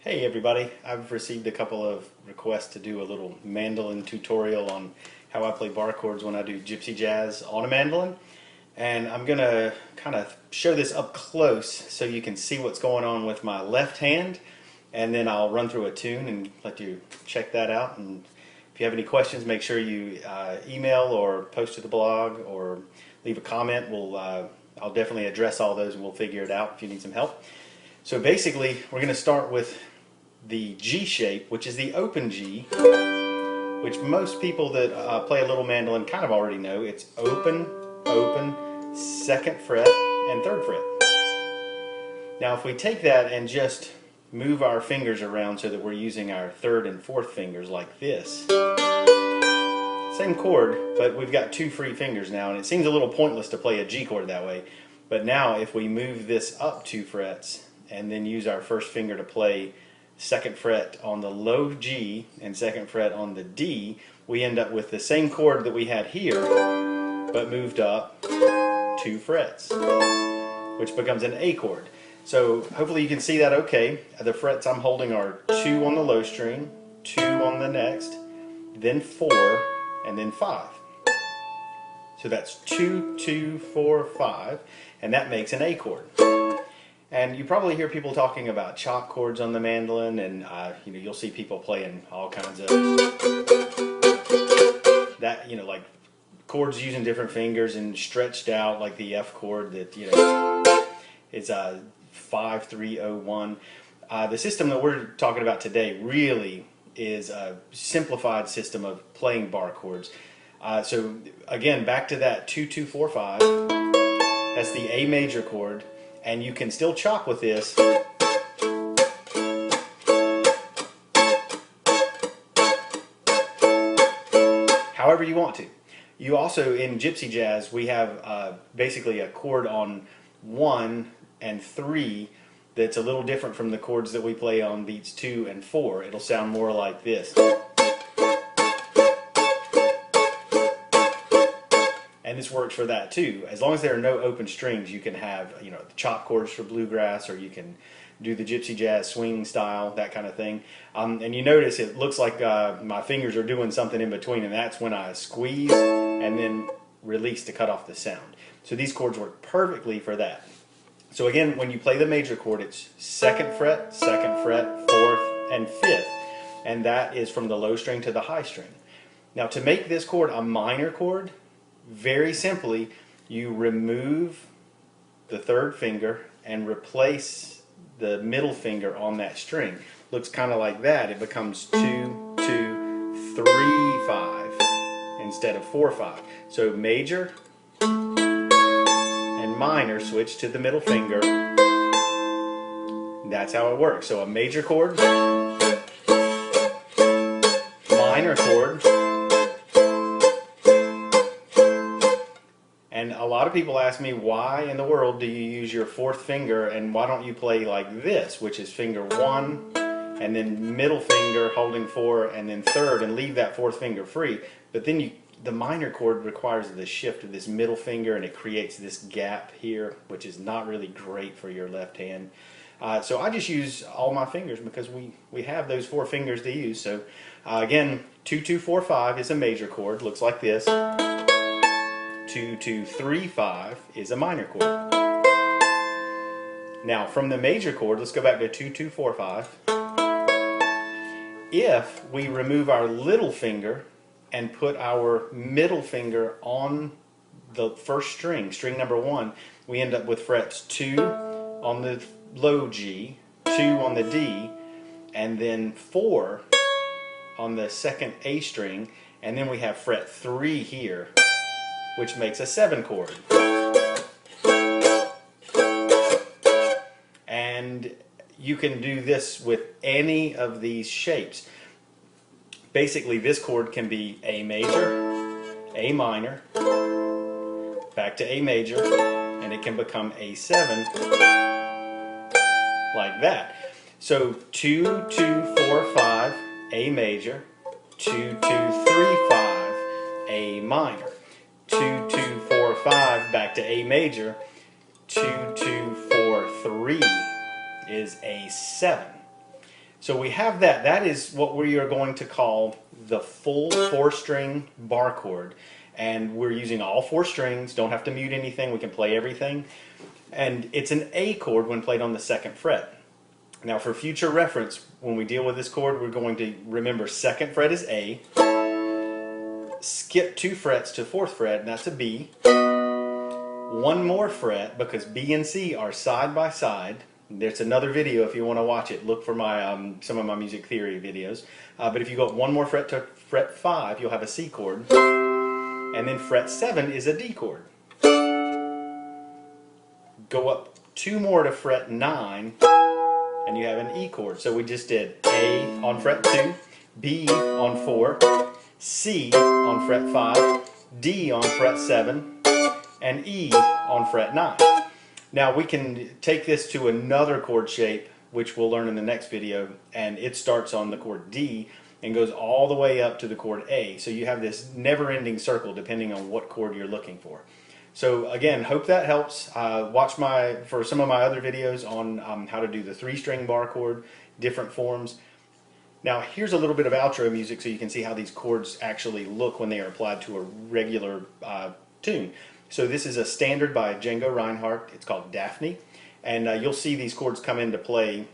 Hey everybody, I've received a couple of requests to do a little mandolin tutorial on how I play bar chords when I do gypsy jazz on a mandolin. And I'm going to kind of show this up close so you can see what's going on with my left hand. And then I'll run through a tune and let you check that out. And if you have any questions, make sure you email or post to the blog or leave a comment. I'll definitely address all those and we'll figure it out if you need some help. So basically, we're going to start with the G shape, which is the open G, which most people that play a little mandolin kind of already know. It's open, open, second fret, and third fret. Now if we take that and just move our fingers around so that we're using our third and fourth fingers like this, same chord, but we've got two free fingers now, and it seems a little pointless to play a G chord that way. But now if we move this up 2 frets and then use our first finger to play second fret on the low G and second fret on the D, we end up with the same chord that we had here, but moved up 2 frets, which becomes an A chord. So hopefully you can see that okay. The frets I'm holding are 2 on the low string, 2 on the next, then 4, and then 5. So that's 2, 2, 4, 5, and that makes an A chord. And you probably hear people talking about chop chords on the mandolin, and you'll see people playing all kinds of that, like chords using different fingers and stretched out, like the F chord that is 5, 3, 0, 1. The system that we're talking about today really is a simplified system of playing bar chords. So again, back to that 2, 2, 4, 5. That's the A major chord. And you can still chop with this. However you want to. You also, in gypsy jazz, we have basically a chord on 1 and 3 that's a little different from the chords that we play on beats 2 and 4. It'll sound more like this. And this works for that too. As long as there are no open strings, you can have the chop chords for bluegrass, or you can do the gypsy jazz swing style, that kind of thing. And you notice it looks like my fingers are doing something in between, and that's when I squeeze and then release to cut off the sound. So these chords work perfectly for that. So again, when you play the major chord, it's second fret, 4th, and 5th. And that is from the low string to the high string. Now to make this chord a minor chord, very simply, you remove the third finger and replace the middle finger on that string. Looks kind of like that. It becomes 2, 2, 3, 5 instead of 4, 5. So major and minor switch to the middle finger. That's how it works. So a major chord, minor chord. And a lot of people ask me, why in the world do you use your 4th finger, and why don't you play like this, which is finger 1 and then middle finger holding 4 and then 3rd, and leave that 4th finger free. But then the minor chord requires the shift of this middle finger, and it creates this gap here, which is not really great for your left hand. So I just use all my fingers because we have those 4 fingers to use. So again, 2, 2, 4, 5 is a major chord, looks like this. 2, 2, 3, 5 is a minor chord. Now from the major chord, let's go back to 2, 2, 4, 5. If we remove our little finger and put our middle finger on the first string, string number 1, we end up with frets 2 on the low G, 2 on the D, and then 4 on the second A string, and then we have fret 3 here, which makes a 7 chord. And you can do this with any of these shapes. Basically, this chord can be A major, A minor, back to A major, and it can become A7 like that. So 2, 2, 4, 5, A major, 2, 2, 3, 5, A minor. 2, 2, 4, 5, back to A major. 2, 2, 4, 3 is A7. So we have that. That is what we are going to call the full 4-string bar chord. And we're using all 4 strings, don't have to mute anything, we can play everything. And it's an A chord when played on the 2nd fret. Now for future reference, when we deal with this chord, we're going to remember 2nd fret is A, skip 2 frets to 4th fret, and that's a B. 1 more fret, because B and C are side by side. There's another video if you want to watch it. Look for my some of my music theory videos. But if you go 1 more fret to fret 5, you'll have a C chord. And then fret 7 is a D chord. Go up 2 more to fret 9, and you have an E chord. So we just did A on fret 2, B on 4, C on fret 5, D on fret 7, and E on fret 9. Now we can take this to another chord shape, which we'll learn in the next video, and it starts on the chord D and goes all the way up to the chord A. So you have this never-ending circle depending on what chord you're looking for. So again, hope that helps. Watch for some of my other videos on how to do the 3-string bar chord, different forms. Now here's a little bit of outro music so you can see how these chords actually look when they are applied to a regular tune. So this is a standard by Django Reinhardt. It's called Daphne. And you'll see these chords come into play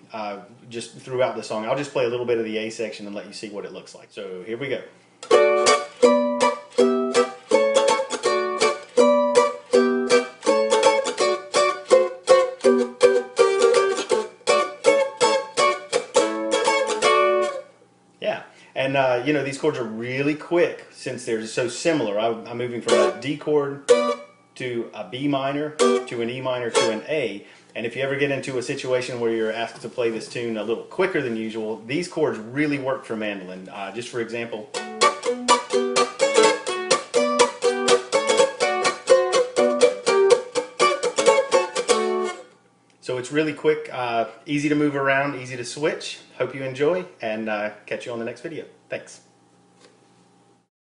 just throughout the song. I'll just play a little bit of the A section and let you see what it looks like. So here we go. Yeah, and you know, these chords are really quick since they're so similar. I'm moving from a D chord to a B minor, to an E minor, to an A. And if you ever get into a situation where you're asked to play this tune a little quicker than usual, these chords really work for mandolin. Just for example. So it's really quick, easy to move around, easy to switch. Hope you enjoy, and catch you on the next video. Thanks.